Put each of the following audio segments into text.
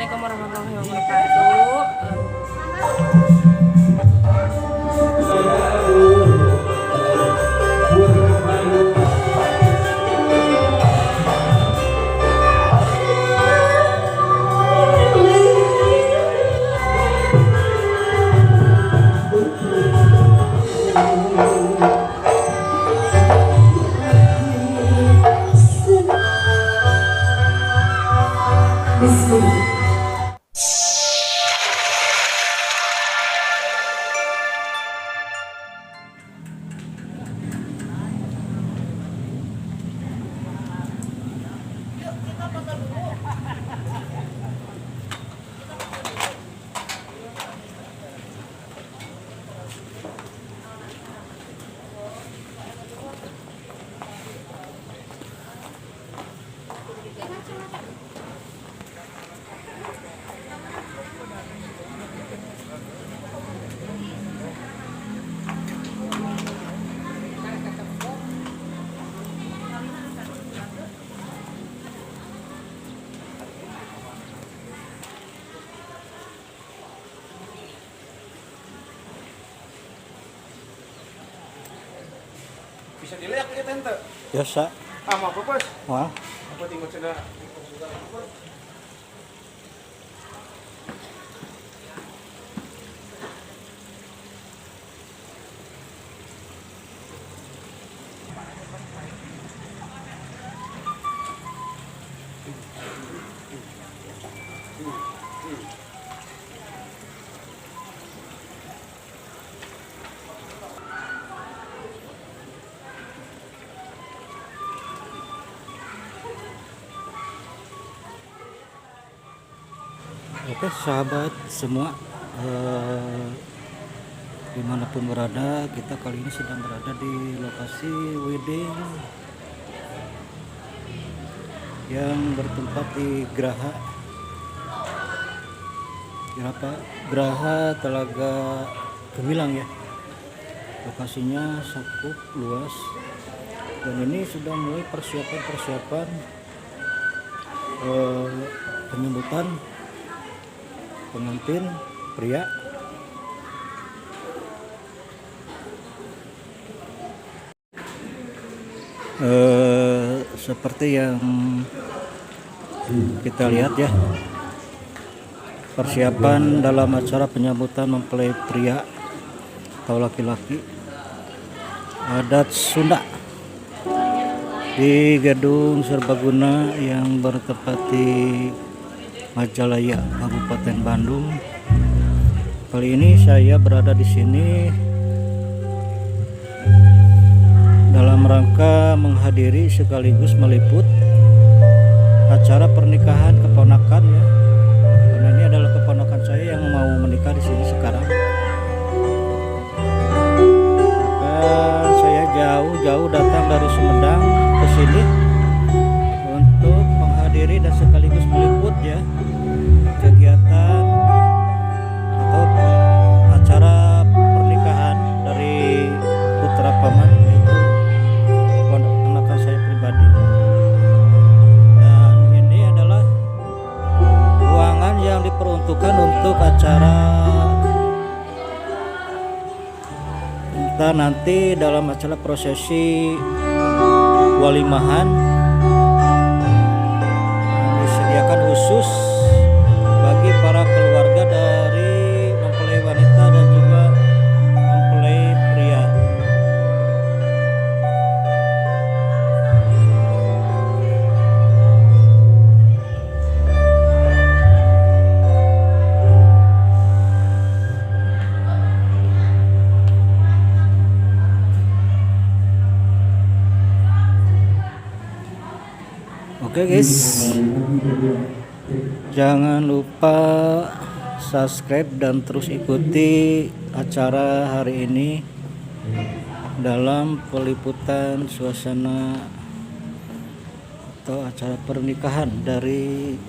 Assalamualaikum warahmatullahi wabarakatuh. Bisa dilihat ya tante. Biasa. Apa bos? Wah. Apa tinggal sudah. Oke sahabat semua, dimanapun berada, kita kali ini sedang berada di lokasi wedding yang bertempat di Geraha Telaga Gemilang ya. Lokasinya cukup luas dan ini sudah mulai persiapan penyambutan pengantin pria. Seperti yang kita lihat ya, persiapan dalam acara penyambutan mempelai pria atau laki-laki adat Sunda di Gedung Serbaguna yang bertempat di Majalaya, Kabupaten Bandung. Kali ini saya berada di sini dalam rangka menghadiri sekaligus meliput acara pernikahan keponakan ya. Karena ini adalah keponakan saya yang mau menikah di sini sekarang. Maka saya jauh-jauh datang dari Sumedang ke sini untuk menghadiri dan sekaligus meliput ya kegiatan atau acara pernikahan dari putra paman, yaitu keponakan saya pribadi. Dan ini adalah ruangan yang diperuntukkan untuk acara kita nanti dalam acara prosesi walimahan disediakan khusus bagi para keluarga dari mempelai wanita dan juga mempelai pria. Oke guys, jangan lupa subscribe dan terus ikuti acara hari ini dalam peliputan suasana atau acara pernikahan dari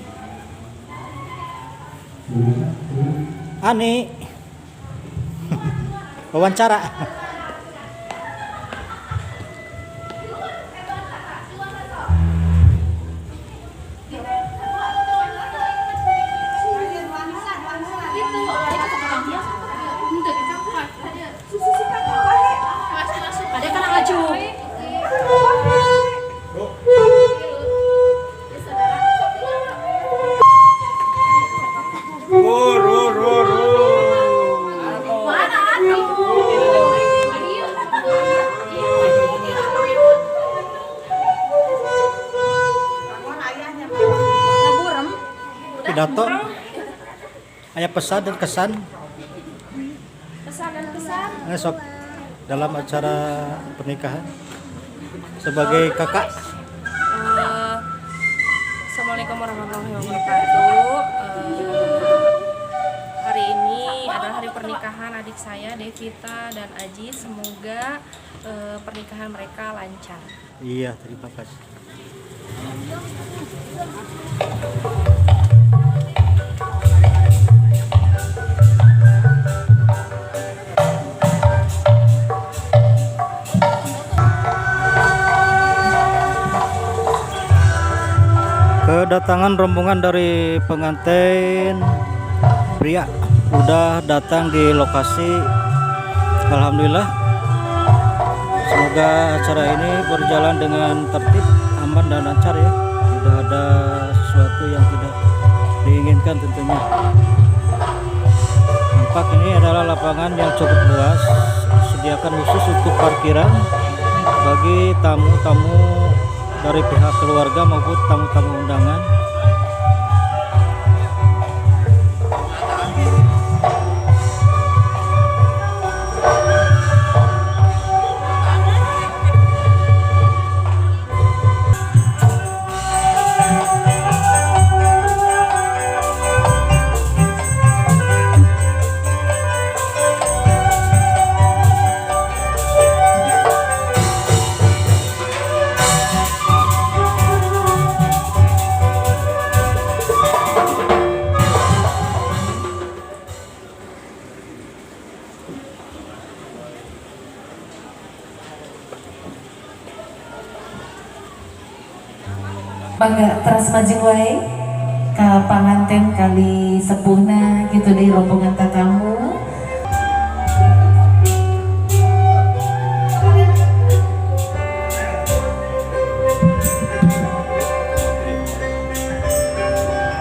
Ani. Wawancara. pidato, hanya pesan dan kesan Pesan dan kesan. esok dalam acara pernikahan sebagai kakak. Assalamualaikum warahmatullahi wabarakatuh. Hari ini adalah hari pernikahan adik saya Devita dan Aji. Semoga pernikahan mereka lancar. Iya, terima kasih. Kedatangan rombongan dari pengantin pria udah datang di lokasi. Alhamdulillah, semoga acara ini berjalan dengan tertib, aman dan lancar ya. Tidak ada sesuatu yang tidak diinginkan tentunya. Nampak ini adalah lapangan yang cukup luas, sediakan khusus untuk parkiran bagi tamu-tamu dari pihak keluarga maupun tamu-tamu undangan. Bangga teras majeng wae ka panganten kali sepuhna gitu deh rombongan tatamu.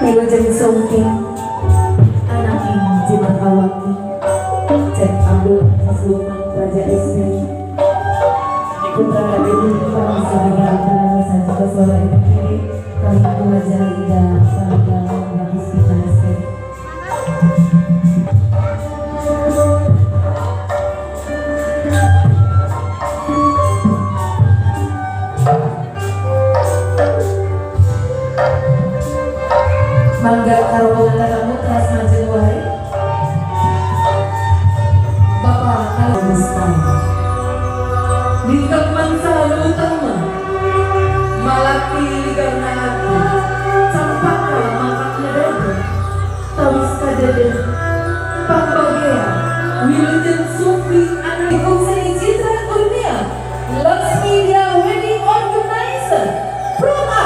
Wilujeng sungking anak ing Jimakawaki Cek Abdul Sultan Raja Istri Putra Raden Bangsa Negara Saja Suara Ibu Kiri Kali Wajah Ida Pada Habis Kita Nasi. Mangga karombongan tatamu teras maju wae. Bapak Al-Mustahil Bintang Mansa Utama Malaki Ligarnati Sampaka Mangkatnya Dada Tawis Kadede Pambagea Wilujeng Sufi Anak Seni Citra Kurnia Laksmidia Wedding Organizer Proma.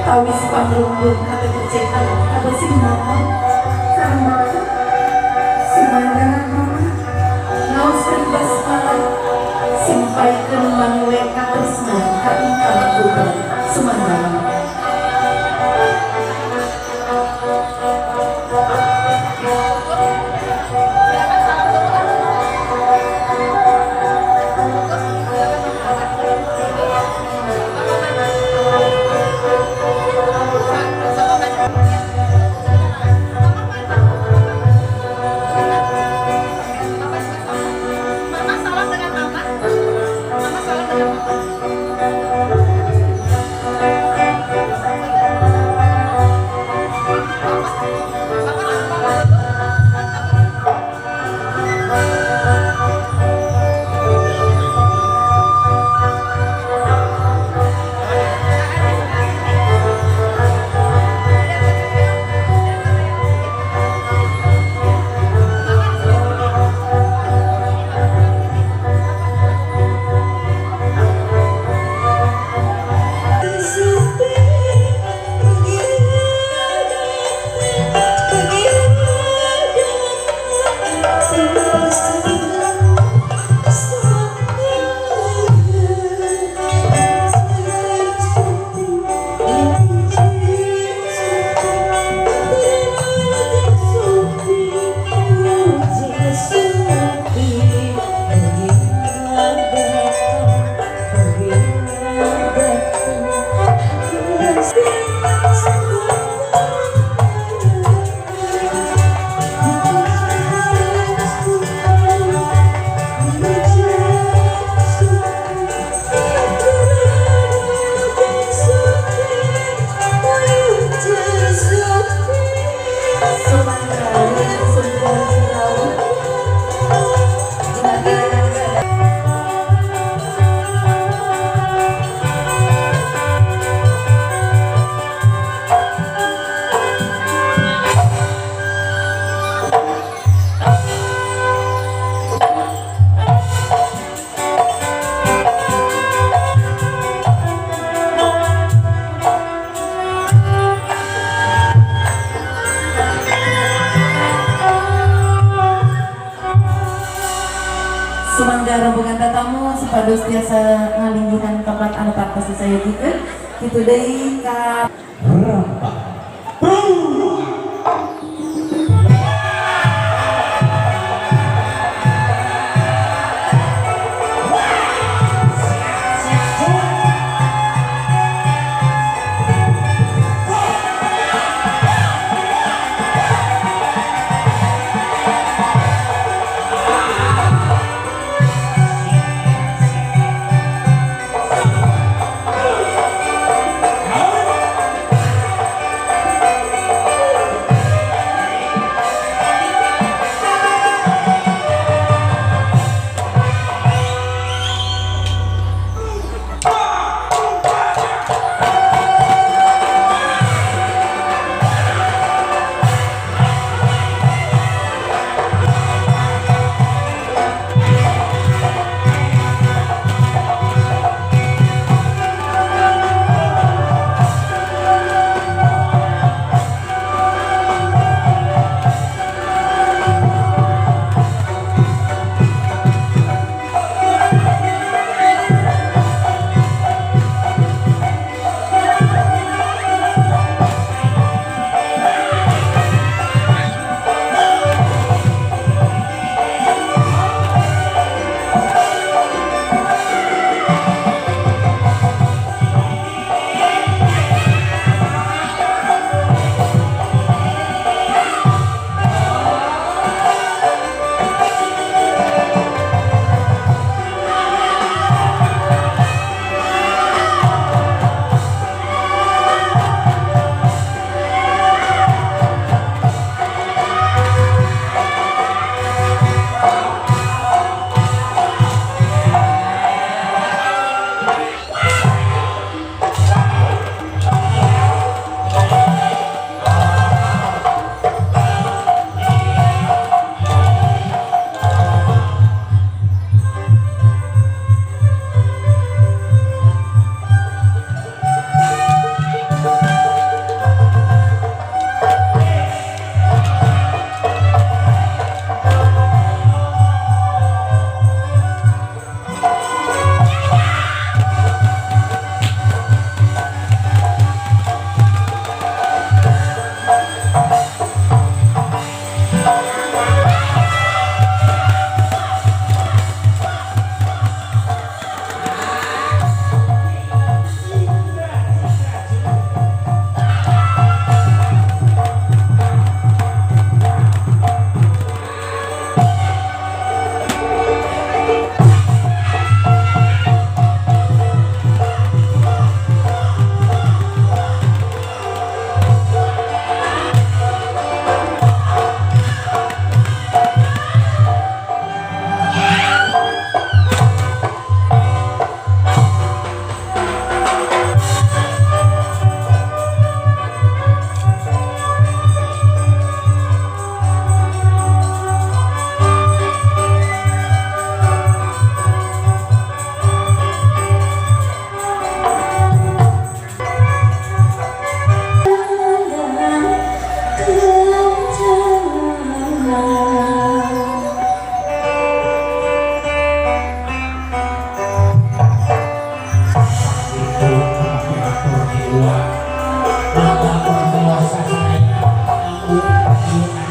Tawis panglunggur kata percetan kata simana sama simana naos keribas malam simpai kenumang weka tresna kaingkang bukan semana. Mama salam dengan mama salam dengan mama. pados tiasa ngalinggihan tempat anu pasti saya gitu gitu deui ka Bapak penguasa saya, aku